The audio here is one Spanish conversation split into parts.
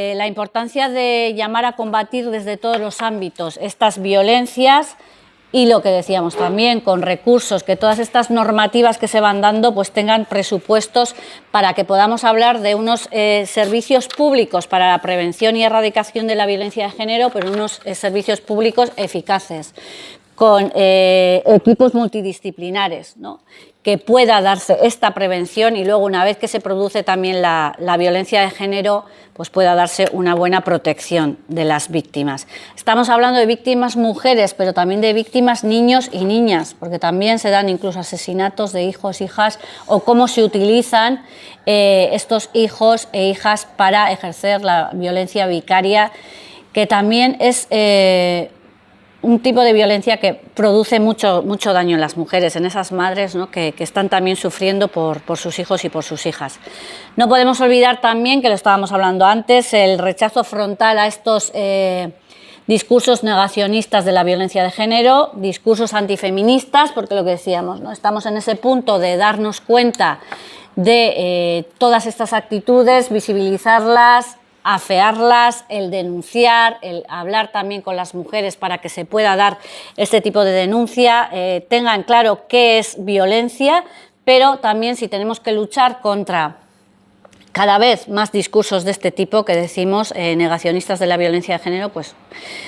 La importancia de llamar a combatir desde todos los ámbitos estas violencias y lo que decíamos también, con recursos, que todas estas normativas que se van dando pues tengan presupuestos para que podamos hablar de unos servicios públicos para la prevención y erradicación de la violencia de género, pero unos servicios públicos eficaces, con equipos multidisciplinares, ¿no?, que pueda darse esta prevención y luego, una vez que se produce también la violencia de género, pues pueda darse una buena protección de las víctimas. Estamos hablando de víctimas mujeres, pero también de víctimas niños y niñas, porque también se dan incluso asesinatos de hijos, hijas, o cómo se utilizan estos hijos e hijas para ejercer la violencia vicaria, que también es un tipo de violencia que produce mucho daño en las mujeres, en esas madres, ¿no?, que están también sufriendo por sus hijos y por sus hijas. No podemos olvidar también, que lo estábamos hablando antes, el rechazo frontal a estos discursos negacionistas de la violencia de género, discursos antifeministas, porque lo que decíamos, ¿no?, estamos en ese punto de darnos cuenta de todas estas actitudes, visibilizarlas, afearlas, el denunciar, el hablar también con las mujeres para que se pueda dar este tipo de denuncia, tengan claro qué es violencia, pero también si tenemos que luchar contra cada vez más discursos de este tipo que decimos, negacionistas de la violencia de género, pues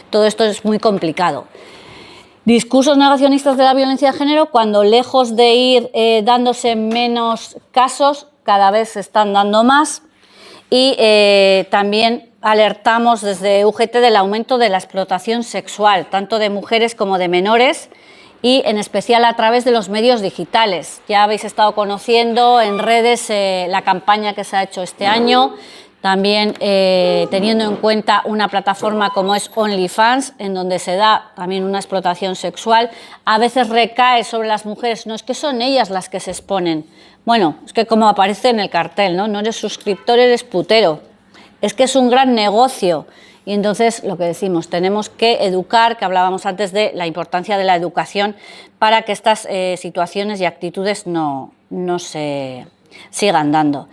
todo esto es muy complicado. Discursos negacionistas de la violencia de género, cuando lejos de ir dándose menos casos, cada vez se están dando más. Y también alertamos desde UGT del aumento de la explotación sexual, tanto de mujeres como de menores, y en especial a través de los medios digitales. Ya habéis estado conociendo en redes la campaña que se ha hecho este año, también teniendo en cuenta una plataforma como es OnlyFans, en donde se da también una explotación sexual. A veces recae sobre las mujeres, no es que son ellas las que se exponen. Bueno, es que como aparece en el cartel, ¿no? No eres suscriptor, eres putero. Es que es un gran negocio. Y entonces, lo que decimos, tenemos que educar, que hablábamos antes de la importancia de la educación para que estas situaciones y actitudes no se sigan dando.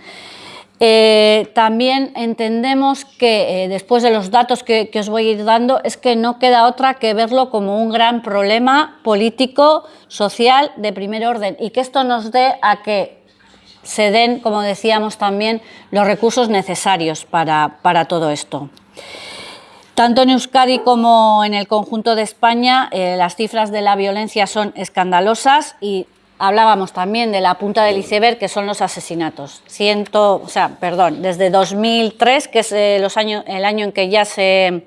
También entendemos que después de los datos que os voy a ir dando, es que no queda otra que verlo como un gran problema político, social, de primer orden, y que esto nos dé a que se den, como decíamos también, los recursos necesarios para todo esto. Tanto en Euskadi como en el conjunto de España, las cifras de la violencia son escandalosas y hablábamos también de la punta del iceberg, que son los asesinatos. Desde 2003, que es el año en que ya se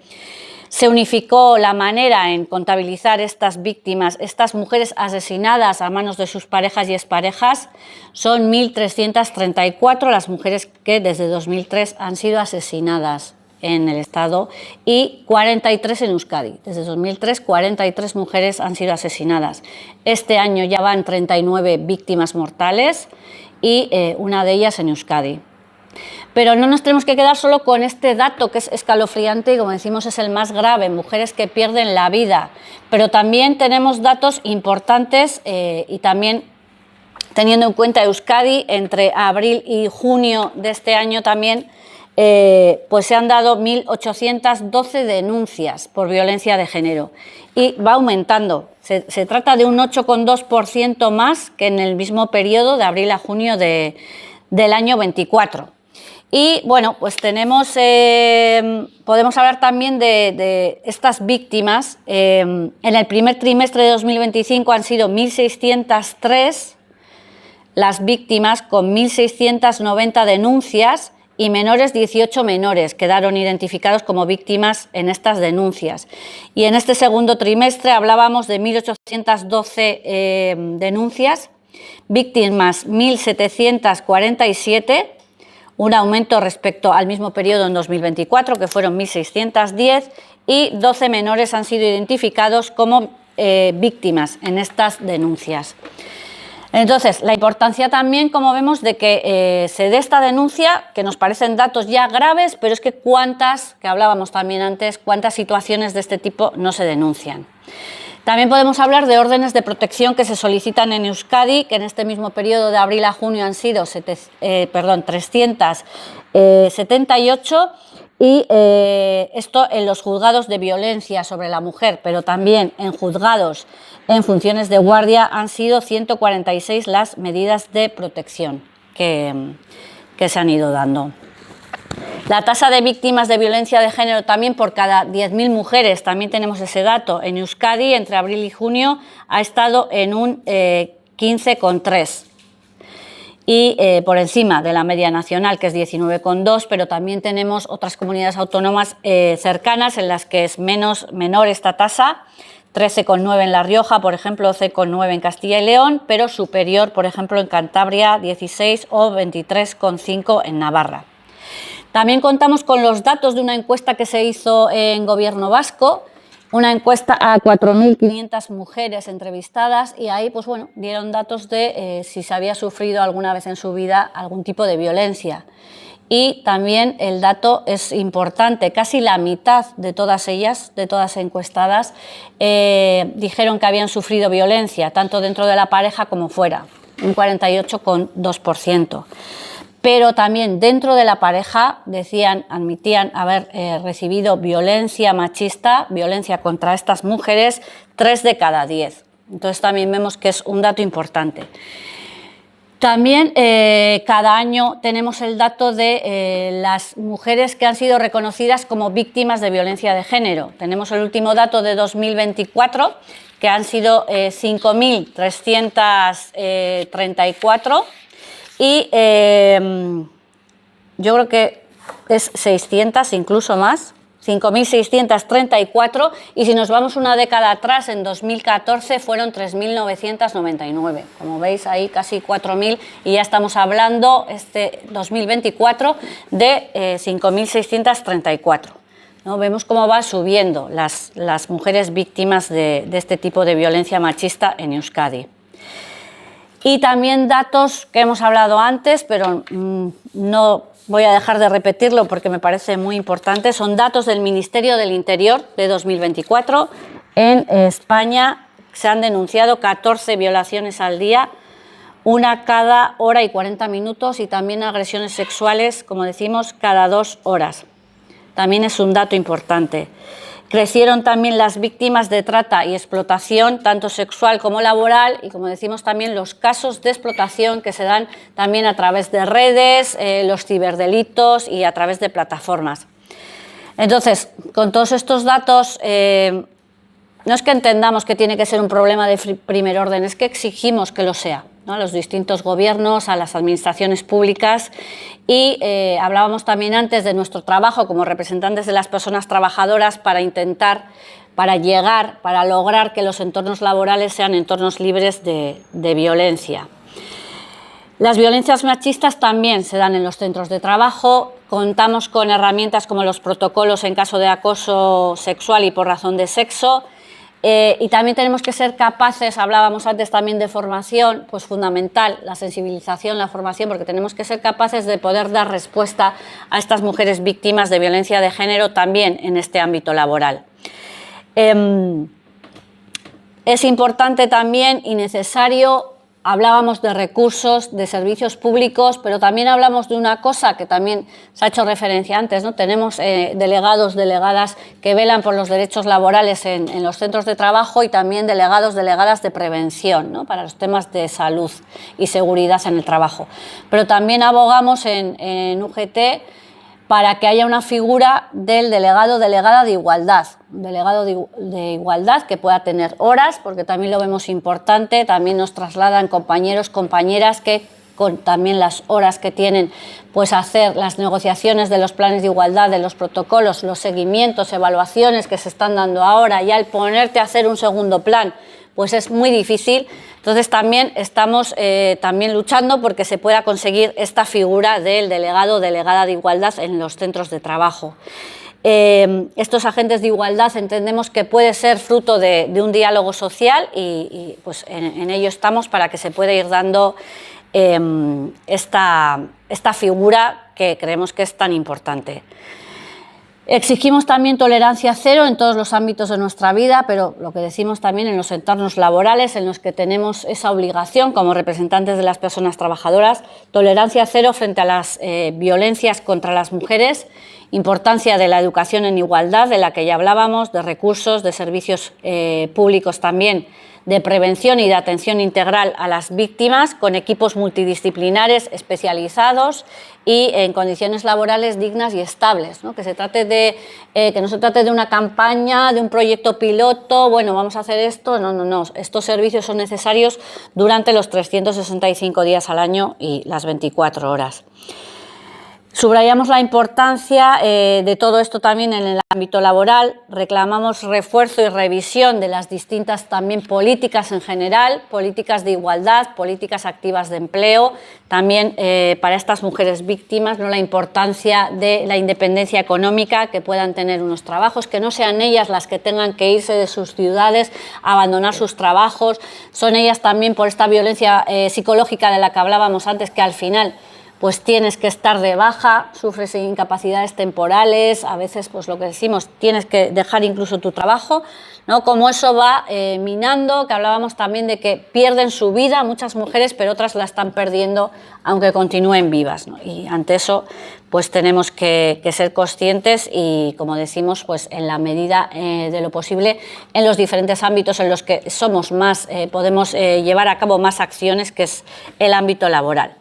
unificó la manera en contabilizar estas víctimas, estas mujeres asesinadas a manos de sus parejas y exparejas, son 1.334 las mujeres que desde 2003 han sido asesinadas en el Estado, y 43 en Euskadi. Desde 2003, 43 mujeres han sido asesinadas. Este año ya van 39 víctimas mortales y una de ellas en Euskadi. Pero no nos tenemos que quedar solo con este dato, que es escalofriante y, como decimos, es el más grave, mujeres que pierden la vida. Pero también tenemos datos importantes y también teniendo en cuenta Euskadi, entre abril y junio de este año también, pues se han dado 1.812 denuncias por violencia de género y va aumentando. Se trata de un 8,2% más que en el mismo periodo de abril a junio del año 24. Y bueno, pues podemos hablar también de estas víctimas. En el primer trimestre de 2025 han sido 1.603 las víctimas, con 1.690 denuncias, y 18 menores quedaron identificados como víctimas en estas denuncias. Y en este segundo trimestre hablábamos de 1.812 denuncias, víctimas 1.747, un aumento respecto al mismo periodo en 2024, que fueron 1.610, y 12 menores han sido identificados como víctimas en estas denuncias. Entonces, la importancia también, como vemos, de que se dé esta denuncia, que nos parecen datos ya graves, pero es que cuántas, que hablábamos también antes, cuántas situaciones de este tipo no se denuncian. También podemos hablar de órdenes de protección que se solicitan en Euskadi, que en este mismo periodo de abril a junio han sido 378, Y esto en los juzgados de violencia sobre la mujer, pero también en juzgados en funciones de guardia han sido 146 las medidas de protección que se han ido dando. La tasa de víctimas de violencia de género también por cada 10.000 mujeres, también tenemos ese dato, en Euskadi entre abril y junio ha estado en un 15,3 y por encima de la media nacional, que es 19,2, pero también tenemos otras comunidades autónomas cercanas en las que es menor esta tasa, 13,9 en La Rioja, por ejemplo, 12,9 en Castilla y León, pero superior, por ejemplo, en Cantabria, 16 o 23,5 en Navarra. También contamos con los datos de una encuesta que se hizo en Gobierno vasco, una encuesta a 4.500 mujeres entrevistadas y ahí pues bueno, dieron datos de si se había sufrido alguna vez en su vida algún tipo de violencia. Y también el dato es importante, casi la mitad de todas ellas, de todas encuestadas, dijeron que habían sufrido violencia, tanto dentro de la pareja como fuera, un 48,2%. Pero también dentro de la pareja admitían haber recibido violencia machista, violencia contra estas mujeres, 3 de cada 10. Entonces también vemos que es un dato importante. También cada año tenemos el dato de las mujeres que han sido reconocidas como víctimas de violencia de género. Tenemos el último dato de 2024, que han sido 5.334. Y yo creo que es 600, incluso más, 5.634, y si nos vamos una década atrás, en 2014 fueron 3.999. Como veis ahí casi 4.000 y ya estamos hablando este 2024 de 5.634. ¿No? Vemos cómo va subiendo las mujeres víctimas de este tipo de violencia machista en Euskadi. Y también datos que hemos hablado antes, pero no voy a dejar de repetirlo porque me parece muy importante, son datos del Ministerio del Interior de 2024. En España se han denunciado 14 violaciones al día, una cada hora y 40 minutos, y también agresiones sexuales, como decimos, cada 2 horas. También es un dato importante. Crecieron también las víctimas de trata y explotación, tanto sexual como laboral, y como decimos también los casos de explotación que se dan también a través de redes, los ciberdelitos y a través de plataformas. Entonces, con todos estos datos, no es que entendamos que tiene que ser un problema de primer orden, es que exigimos que lo sea, ¿no? A los distintos gobiernos, a las administraciones públicas, y hablábamos también antes de nuestro trabajo como representantes de las personas trabajadoras para lograr que los entornos laborales sean entornos libres de violencia. Las violencias machistas también se dan en los centros de trabajo. Contamos con herramientas como los protocolos en caso de acoso sexual y por razón de sexo. Y también tenemos que ser capaces, hablábamos antes también de formación, pues fundamental, la sensibilización, la formación, porque tenemos que ser capaces de poder dar respuesta a estas mujeres víctimas de violencia de género también en este ámbito laboral. Es importante también y necesario. Hablábamos de recursos, de servicios públicos, pero también hablamos de una cosa que también se ha hecho referencia antes, ¿no? Tenemos delegados, delegadas que velan por los derechos laborales en los centros de trabajo, y también delegados, delegadas de prevención, ¿no? Para los temas de salud y seguridad en el trabajo. Pero también abogamos en UGT para que haya una figura del delegado o delegada de igualdad, un delegado de igualdad que pueda tener horas, porque también lo vemos importante, también nos trasladan compañeros, compañeras que con también las horas que tienen, pues hacer las negociaciones de los planes de igualdad, de los protocolos, los seguimientos, evaluaciones que se están dando ahora, y al ponerte a hacer un segundo plan, pues es muy difícil. Entonces también estamos también luchando porque se pueda conseguir esta figura del delegado o delegada de igualdad en los centros de trabajo. Estos agentes de igualdad entendemos que puede ser fruto de un diálogo social, y pues en ello estamos para que se pueda ir dando esta figura que creemos que es tan importante. Exigimos también tolerancia cero en todos los ámbitos de nuestra vida, pero lo que decimos también en los entornos laborales en los que tenemos esa obligación como representantes de las personas trabajadoras, tolerancia cero frente a las violencias contra las mujeres, Importancia de la educación en igualdad, de la que ya hablábamos, de recursos, de servicios públicos también, de prevención y de atención integral a las víctimas, con equipos multidisciplinares especializados y en condiciones laborales dignas y estables, ¿no? Que no se trate de una campaña, de un proyecto piloto, bueno, vamos a hacer esto, no, estos servicios son necesarios durante los 365 días al año y las 24 horas. Subrayamos la importancia de todo esto también en el ámbito laboral, reclamamos refuerzo y revisión de las distintas también políticas en general, políticas de igualdad, políticas activas de empleo, también para estas mujeres víctimas, ¿no? La importancia de la independencia económica, que puedan tener unos trabajos, que no sean ellas las que tengan que irse de sus ciudades, abandonar sus trabajos, son ellas también por esta violencia psicológica de la que hablábamos antes, que al final pues tienes que estar de baja, sufres incapacidades temporales, a veces pues lo que decimos, tienes que dejar incluso tu trabajo, ¿no? Como eso va minando, que hablábamos también de que pierden su vida muchas mujeres, pero otras la están perdiendo aunque continúen vivas, ¿no? Y ante eso pues tenemos que ser conscientes y, como decimos, pues en la medida de lo posible, en los diferentes ámbitos en los que somos más, podemos llevar a cabo más acciones, que es el ámbito laboral.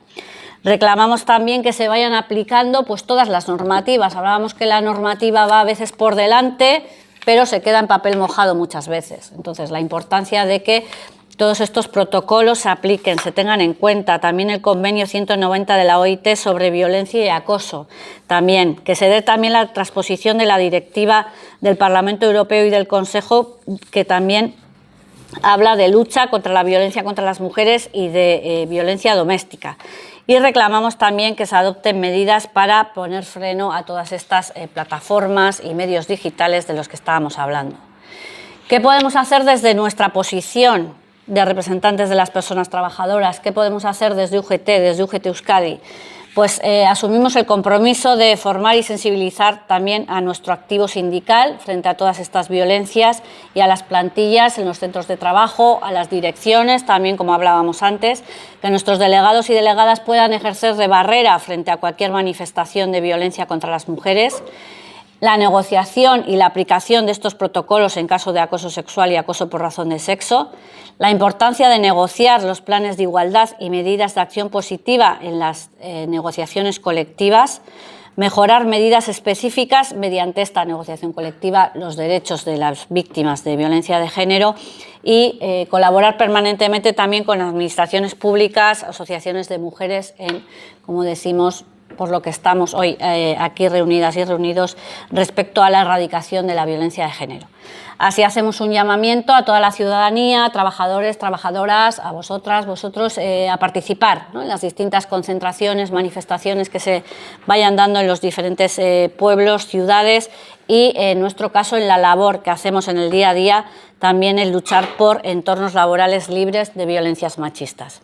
Reclamamos también que se vayan aplicando pues todas las normativas. Hablábamos que la normativa va a veces por delante, pero se queda en papel mojado muchas veces. Entonces, la importancia de que todos estos protocolos se apliquen, se tengan en cuenta. También el convenio 190 de la OIT sobre violencia y acoso. También que se dé también la transposición de la directiva del Parlamento Europeo y del Consejo, que también habla de lucha contra la violencia contra las mujeres y de violencia doméstica. Y reclamamos también que se adopten medidas para poner freno a todas estas plataformas y medios digitales de los que estábamos hablando. ¿Qué podemos hacer desde nuestra posición de representantes de las personas trabajadoras? ¿Qué podemos hacer desde UGT Euskadi? Pues asumimos el compromiso de formar y sensibilizar también a nuestro activo sindical frente a todas estas violencias y a las plantillas en los centros de trabajo, a las direcciones, también como hablábamos antes, que nuestros delegados y delegadas puedan ejercer de barrera frente a cualquier manifestación de violencia contra las mujeres. La negociación y la aplicación de estos protocolos en caso de acoso sexual y acoso por razón de sexo, la importancia de negociar los planes de igualdad y medidas de acción positiva en las negociaciones colectivas, mejorar medidas específicas mediante esta negociación colectiva, los derechos de las víctimas de violencia de género y colaborar permanentemente también con administraciones públicas, asociaciones de mujeres en, como decimos, por lo que estamos hoy aquí reunidas y reunidos respecto a la erradicación de la violencia de género. Así hacemos un llamamiento a toda la ciudadanía, trabajadores, trabajadoras, a vosotras, vosotros, a participar, ¿no? En las distintas concentraciones, manifestaciones que se vayan dando en los diferentes pueblos, ciudades y, en nuestro caso, en la labor que hacemos en el día a día, también en luchar por entornos laborales libres de violencias machistas.